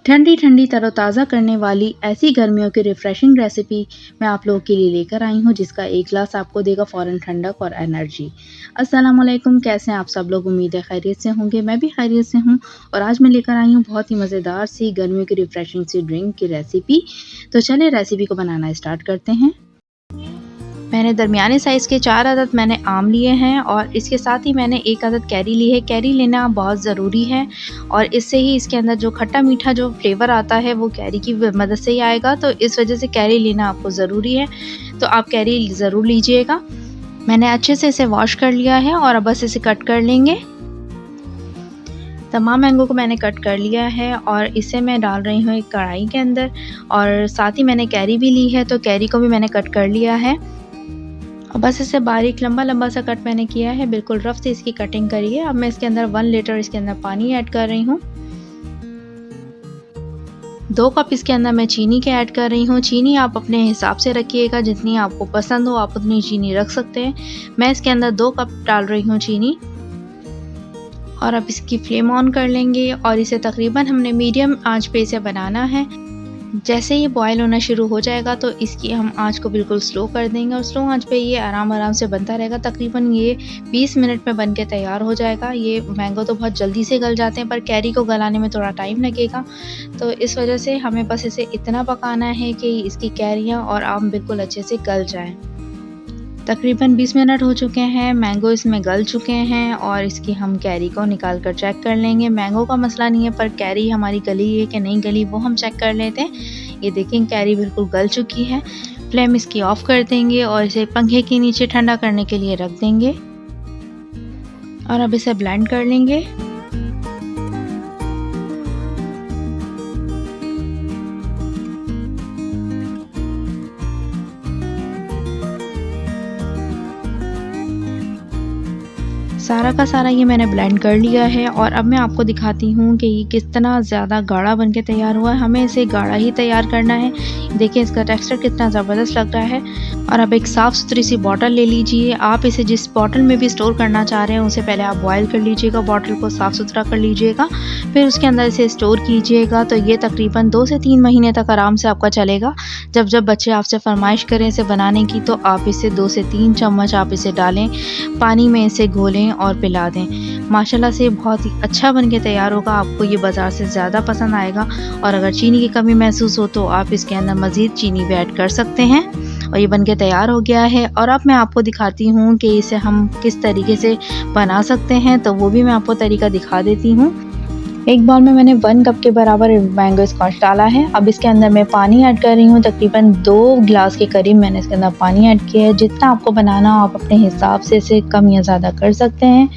ठंडी ठंडी तरोताज़ा करने वाली ऐसी गर्मियों की रिफ्रेशिंग रेसिपी मैं आप लोगों के लिए लेकर आई हूँ, जिसका एक ग्लास आपको देगा फ़ौरन ठंडक और एनर्जी। अस्सलाम वालेकुम, कैसे हैं आप सब लोग? उम्मीद है खैरियत से होंगे। मैं भी खैरियत से हूँ और आज मैं लेकर आई हूँ बहुत ही मज़ेदार सी गर्मियों की रिफ्रेशिंग सी ड्रिंक की रेसिपी। तो चलिए रेसिपी को बनाना स्टार्ट करते हैं। मैंने दरमियाने साइज़ के 4 अदद मैंने आम लिए हैं और इसके साथ ही मैंने 1 अदद कैरी ली है। कैरी लेना बहुत ज़रूरी है और इससे ही इसके अंदर जो खट्टा मीठा जो फ्लेवर आता है वो कैरी की मदद से ही आएगा, तो इस वजह से कैरी लेना आपको ज़रूरी है। तो आप कैरी ज़रूर लीजिएगा। मैंने अच्छे से इसे वॉश कर लिया है और अब बस इसे कट कर लेंगे। तमाम मैंगो को मैंने कट कर लिया है और इसे मैं डाल रही हूँ एक कढ़ाई के अंदर और साथ ही मैंने कैरी भी ली है, तो कैरी को भी मैंने कट कर लिया है और बस इसे बारीक लंबा लंबा सा कट मैंने किया है, बिल्कुल रफ से इसकी कटिंग करिए। अब मैं इसके अंदर 1 लीटर इसके अंदर पानी ऐड कर रही हूँ। 2 कप इसके अंदर मैं चीनी के ऐड कर रही हूँ। चीनी आप अपने हिसाब से रखिएगा, जितनी आपको पसंद हो आप उतनी चीनी रख सकते हैं। मैं इसके अंदर 2 कप डाल रही हूँ चीनी और अब इसकी फ्लेम ऑन कर लेंगे और इसे तकरीबन हमने मीडियम आंच पे इसे बनाना है। जैसे ये बॉयल होना शुरू हो जाएगा तो इसकी हम आंच को बिल्कुल स्लो कर देंगे और स्लो आंच पे ये आराम से बनता रहेगा। तकरीबन ये 20 मिनट में बन के तैयार हो जाएगा। ये मैंगो तो बहुत जल्दी से गल जाते हैं पर कैरी को गलाने में थोड़ा टाइम लगेगा, तो इस वजह से हमें बस इसे इतना पकाना है कि इसकी कैरियाँ और आम बिल्कुल अच्छे से गल जाएँ। तकरीबन 20 मिनट हो चुके हैं, मैंगो इसमें गल चुके हैं और इसकी हम कैरी को निकाल कर चेक कर लेंगे। मैंगो का मसला नहीं है पर कैरी हमारी गली है कि नहीं गली वो हम चेक कर लेते हैं। ये देखें कैरी बिल्कुल गल चुकी है। फ्लेम इसकी ऑफ कर देंगे और इसे पंखे के नीचे ठंडा करने के लिए रख देंगे और अब इसे ब्लेंड कर लेंगे। सारा का सारा ये मैंने ब्लेंड कर लिया है और अब मैं आपको दिखाती हूँ कि ये कितना ज़्यादा गाढ़ा बनके तैयार हुआ है। हमें इसे गाढ़ा ही तैयार करना है। देखिए इसका टेक्सचर कितना ज़बरदस्त लग रहा है। और अब एक साफ़ सुथरी सी बॉटल ले लीजिए। आप इसे जिस बॉटल में भी स्टोर करना चाह रहे हैं उसे पहले आप बॉयल कर लीजिएगा, बॉटल को साफ़ सुथरा कर लीजिएगा, फिर उसके अंदर इसे स्टोर कीजिएगा। तो ये तकरीबन 2 से 3 महीने तक आराम से आपका चलेगा। जब बच्चे आपसे फरमाइश करें इसे बनाने की तो आप इसे 2 से 3 चम्मच आप इसे डालें, पानी में इसे घोलें और पिला दें। माशाल्लाह से बहुत ही अच्छा बन के तैयार होगा। आपको ये बाज़ार से ज़्यादा पसंद आएगा और अगर चीनी की कमी महसूस हो तो आप इसके अंदर मज़ीद चीनी भी ऐड कर सकते हैं। और ये बन के तैयार हो गया है और अब मैं आपको दिखाती हूँ कि इसे हम किस तरीके से बना सकते हैं, तो वो भी मैं आपको तरीका दिखा देती हूँ। एक बाउल में मैंने 1 कप के बराबर मैंगो स्क्वैश डाला है। अब इसके अंदर मैं पानी ऐड कर रही हूँ। तकरीबन 2 गिलास के करीब मैंने इसके अंदर पानी ऐड किया है। जितना आपको बनाना हो आप अपने हिसाब से इसे कम या ज़्यादा कर सकते हैं।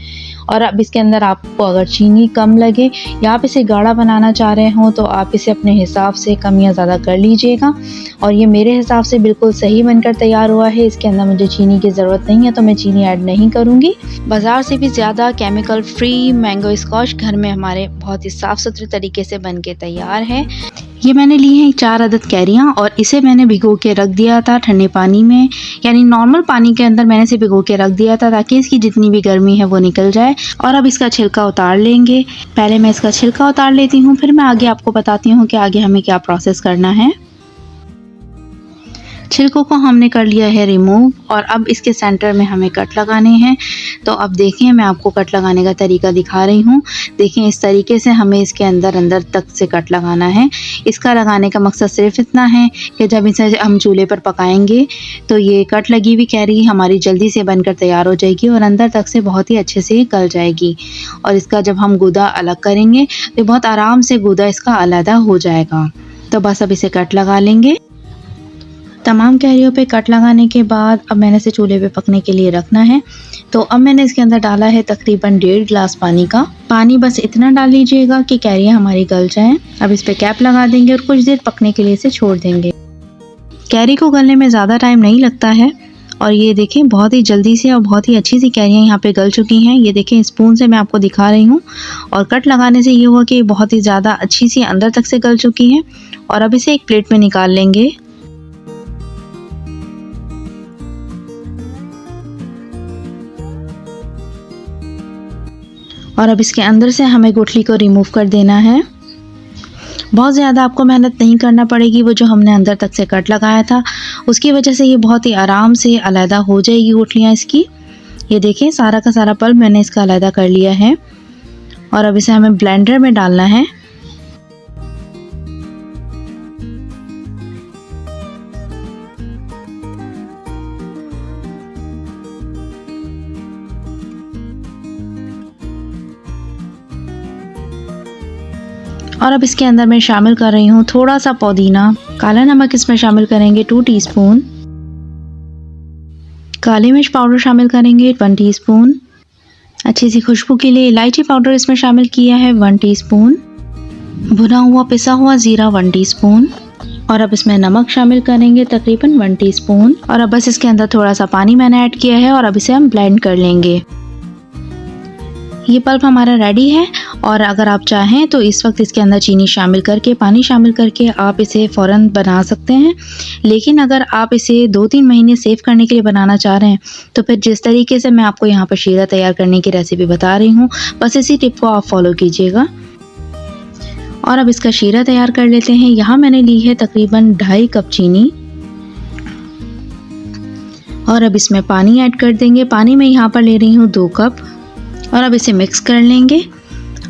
और अब इसके अंदर आपको अगर चीनी कम लगे या आप इसे गाढ़ा बनाना चाह रहे हो तो आप इसे अपने हिसाब से कम या ज़्यादा कर लीजिएगा। और ये मेरे हिसाब से बिल्कुल सही बनकर तैयार हुआ है। इसके अंदर मुझे चीनी की ज़रूरत नहीं है तो मैं चीनी ऐड नहीं करूँगी। बाज़ार से भी ज़्यादा केमिकल फ्री मैंगो स्क्वैश घर में हमारे बहुत ही साफ़ सुथरे तरीके से बन के तैयार है। ये मैंने ली हैं 4 अदद कैरियाँ और इसे मैंने भिगो के रख दिया था ठंडे पानी में, यानी नॉर्मल पानी के अंदर मैंने इसे भिगो के रख दिया था ताकि इसकी जितनी भी गर्मी है वो निकल जाए। और अब इसका छिलका उतार लेंगे। पहले मैं इसका छिलका उतार लेती हूँ, फिर मैं आगे आपको बताती हूँ कि आगे हमें क्या प्रोसेस करना है। छिलकों को हमने कर लिया है रिमूव और अब इसके सेंटर में हमें कट लगाने हैं। तो अब देखें मैं आपको कट लगाने का तरीका दिखा रही हूँ। देखें इस तरीके से हमें इसके अंदर तक से कट लगाना है। इसका लगाने का मकसद सिर्फ इतना है कि जब इसे हम चूल्हे पर पकाएंगे तो ये कट लगी हुई कैरी हमारी जल्दी से बनकर तैयार हो जाएगी और अंदर तक से बहुत ही अच्छे से गल जाएगी। और इसका जब हम गूदा अलग करेंगे तो बहुत आराम से गूदा इसका अलग हो जाएगा। तो बस अब इसे कट लगा लेंगे। तमाम कैरियों पे कट लगाने के बाद अब मैंने इसे चूल्हे पे पकने के लिए रखना है। तो अब मैंने इसके अंदर डाला है तकरीबन 1.5 गिलास पानी का। पानी बस इतना डाल लीजिएगा कि कैरियाँ हमारी गल जाएं। अब इस पे कैप लगा देंगे और कुछ देर पकने के लिए इसे छोड़ देंगे। कैरी को गलने में ज़्यादा टाइम नहीं लगता है और ये देखें बहुत ही जल्दी से और बहुत ही अच्छी सी कैरियाँ यहाँ पे गल चुकी हैं। ये देखें स्पून से मैं आपको दिखा रही हूँ और कट लगाने से ये हुआ कि बहुत ही ज़्यादा अच्छी सी अंदर तक से गल चुकी हैं। और अब इसे एक प्लेट में निकाल लेंगे। और अब इसके अंदर से हमें गुठली को रिमूव कर देना है। बहुत ज़्यादा आपको मेहनत नहीं करना पड़ेगी। वो जो हमने अंदर तक से कट लगाया था उसकी वजह से ये बहुत ही आराम से अलहदा हो जाएगी गुठलियाँ इसकी। ये देखिए सारा का सारा पल्प मैंने इसका अलहदा कर लिया है और अब इसे हमें ब्लेंडर में डालना है। और अब इसके अंदर मैं शामिल कर रही हूँ थोड़ा सा पुदीना। काला नमक इसमें शामिल करेंगे 2 टीस्पून। काली मिर्च पाउडर शामिल करेंगे 1 टीस्पून। अच्छी सी खुशबू के लिए इलायची पाउडर इसमें शामिल किया है 1 टीस्पून। भुना हुआ पिसा हुआ ज़ीरा 1 टीस्पून। और अब इसमें नमक शामिल करेंगे तकरीबन 1 टीस्पून। और अब बस इसके अंदर थोड़ा सा पानी मैंने ऐड किया है और अब इसे हम ब्लेंड कर लेंगे। ये पल्प हमारा रेडी है और अगर आप चाहें तो इस वक्त इसके अंदर चीनी शामिल करके, पानी शामिल करके आप इसे फ़ौरन बना सकते हैं। लेकिन अगर आप इसे 2-3 महीने सेव करने के लिए बनाना चाह रहे हैं तो फिर जिस तरीके से मैं आपको यहाँ पर शीरा तैयार करने की रेसिपी बता रही हूँ बस इसी टिप को आप फॉलो कीजिएगा। और अब इसका शीरा तैयार कर लेते हैं। यहाँ मैंने ली है तकरीबन 2.5 कप चीनी और अब इसमें पानी ऐड कर देंगे। पानी मैं यहाँ पर ले रही हूँ 2 कप और अब इसे मिक्स कर लेंगे।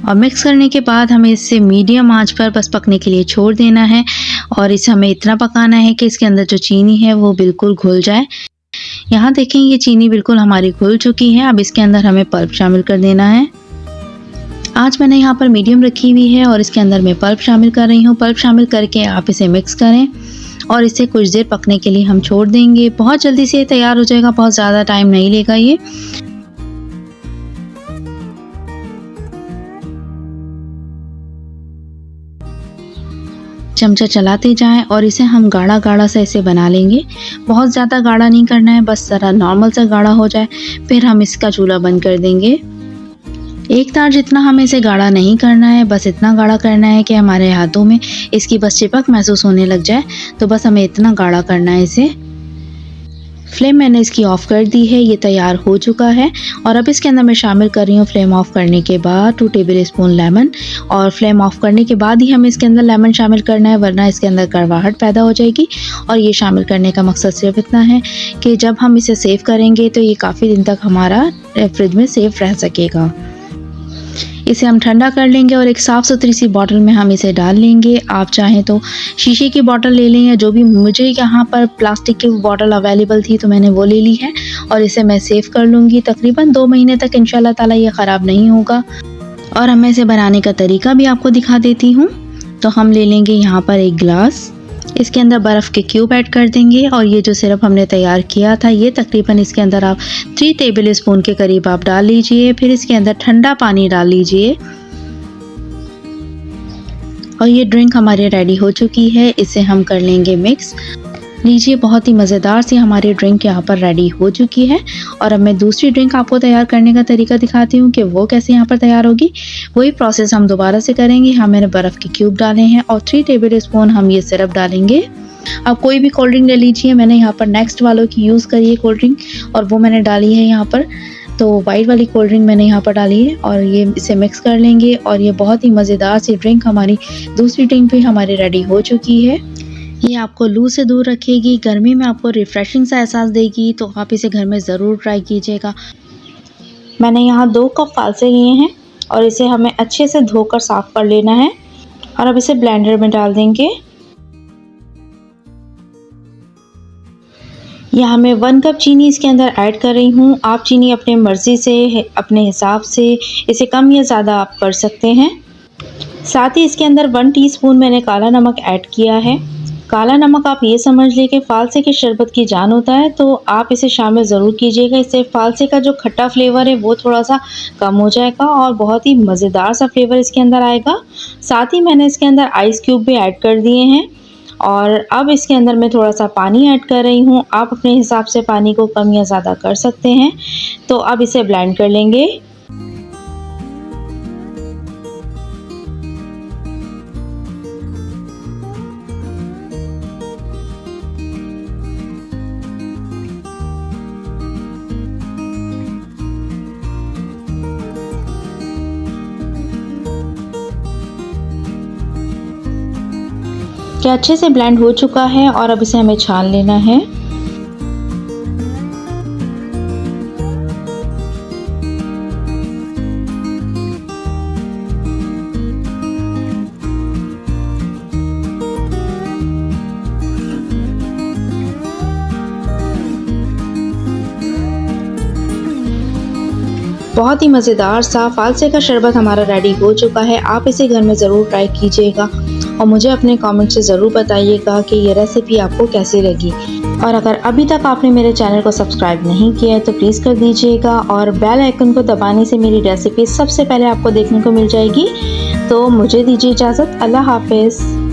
और मिक्स करने के बाद हमें इसे मीडियम आंच पर बस पकने के लिए छोड़ देना है और इसे हमें इतना पकाना है कि इसके अंदर जो चीनी है वो बिल्कुल घुल जाए। यहाँ देखें ये चीनी बिल्कुल हमारी घुल चुकी है। अब इसके अंदर हमें पल्प शामिल कर देना है। आंच मैंने यहाँ पर मीडियम रखी हुई है और इसके अंदर मैं पल्प शामिल कर रही हूँ। पल्प शामिल करके आप इसे मिक्स करें और इसे कुछ देर पकने के लिए हम छोड़ देंगे। बहुत जल्दी से तैयार हो जाएगा, बहुत ज़्यादा टाइम नहीं लेगा ये। चमचा चलाते जाएं और इसे हम गाढ़ा गाढ़ा सा इसे बना लेंगे। बहुत ज़्यादा गाढ़ा नहीं करना है, बस ज़रा नॉर्मल सा गाढ़ा हो जाए फिर हम इसका चूल्हा बंद कर देंगे। एक तार जितना हमें इसे गाढ़ा नहीं करना है, बस इतना गाढ़ा करना है कि हमारे हाथों में इसकी बस चिपक महसूस होने लग जाए। तो बस हमें इतना गाढ़ा करना है इसे। फ्लेम मैंने इसकी ऑफ़ कर दी है, ये तैयार हो चुका है। और अब इसके अंदर मैं शामिल कर रही हूँ फ्लेम ऑफ़ करने के बाद 2 टेबल स्पून लेमन। और फ्लेम ऑफ़ करने के बाद ही हमें इसके अंदर लेमन शामिल करना है, वरना इसके अंदर कड़वाहट पैदा हो जाएगी। और ये शामिल करने का मकसद सिर्फ इतना है कि जब हम इसे सेव करेंगे तो ये काफ़ी दिन तक हमारा फ्रिज में सेफ रह सकेगा। इसे हम ठंडा कर लेंगे और एक साफ़ सुथरी सी बॉटल में हम इसे डाल लेंगे। आप चाहें तो शीशे की बॉटल ले लें या जो भी, मुझे यहाँ पर प्लास्टिक की बॉटल अवेलेबल थी तो मैंने वो ले ली है। और इसे मैं सेव कर लूँगी तकरीबन 2 महीने तक। इंशाल्लाह ताला ये ख़राब नहीं होगा। और मैं इसे बनाने का तरीका भी आपको दिखा देती हूँ। तो हम ले लेंगे यहाँ पर एक गिलास, इसके अंदर बर्फ़ के क्यूब ऐड कर देंगे और ये जो सिरप हमने तैयार किया था ये तकरीबन इसके अंदर आप 3 टेबल स्पून के करीब आप डाल लीजिए। फिर इसके अंदर ठंडा पानी डाल लीजिए और ये ड्रिंक हमारी रेडी हो चुकी है। इसे हम कर लेंगे मिक्स। लीजिए, बहुत ही मज़ेदार सी हमारी ड्रिंक यहाँ पर रेडी हो चुकी है। और अब मैं दूसरी ड्रिंक आपको तैयार करने का तरीका दिखाती हूँ कि वो कैसे यहाँ पर तैयार होगी। वही प्रोसेस हम दोबारा से करेंगे। यहाँ मैंने बर्फ़ के क्यूब डाले हैं और 3 टेबल स्पून हम ये सिरप डालेंगे। आप कोई भी कोल्ड ड्रिंक ले लीजिए। मैंने यहाँ पर नेक्स्ट वालों की यूज़ करी है कोल्ड ड्रिंक और वो मैंने डाली है यहाँ पर, तो वाइट वाली कोल्ड ड्रिंक मैंने यहाँ पर डाली है। और ये इसे मिक्स कर लेंगे और ये बहुत ही मज़ेदार सी ड्रिंक हमारी दूसरी ड्रिंक भी हमारी रेडी हो चुकी है। ये आपको लू से दूर रखेगी, गर्मी में आपको रिफ़्रेशिंग सा एहसास देगी, तो आप इसे घर में ज़रूर ट्राई कीजिएगा। मैंने यहाँ 2 कप फालसे लिए हैं और इसे हमें अच्छे से धोकर साफ़ कर लेना है। और अब इसे ब्लेंडर में डाल देंगे। यहाँ मैं 1 कप चीनी इसके अंदर ऐड कर रही हूँ। आप चीनी अपने मर्ज़ी से, अपने हिसाब से इसे कम या ज़्यादा आप कर सकते हैं। साथ ही इसके अंदर 1 टीस्पून मैंने काला नमक ऐड किया है। काला नमक आप ये समझ लें कि फ़ालसे के शरबत की जान होता है, तो आप इसे शामिल ज़रूर कीजिएगा। इससे फ़ालसे का जो खट्टा फ्लेवर है वो थोड़ा सा कम हो जाएगा और बहुत ही मज़ेदार सा फ्लेवर इसके अंदर आएगा। साथ ही मैंने इसके अंदर आइस क्यूब भी ऐड कर दिए हैं। और अब इसके अंदर मैं थोड़ा सा पानी ऐड कर रही हूँ। आप अपने हिसाब से पानी को कम या ज़्यादा कर सकते हैं। तो अब इसे ब्लेंड कर लेंगे। क्या अच्छे से ब्लेंड हो चुका है और अब इसे हमें छान लेना है। बहुत ही मज़ेदार सा फालसे का शरबत हमारा रेडी हो चुका है। आप इसे घर में ज़रूर ट्राई कीजिएगा और मुझे अपने कमेंट से ज़रूर बताइएगा कि ये रेसिपी आपको कैसी लगी। और अगर अभी तक आपने मेरे चैनल को सब्सक्राइब नहीं किया है तो प्लीज़ कर दीजिएगा और बेल आइकन को दबाने से मेरी रेसिपी सबसे पहले आपको देखने को मिल जाएगी। तो मुझे दीजिए इजाज़त। अल्लाह हाफ़िज़।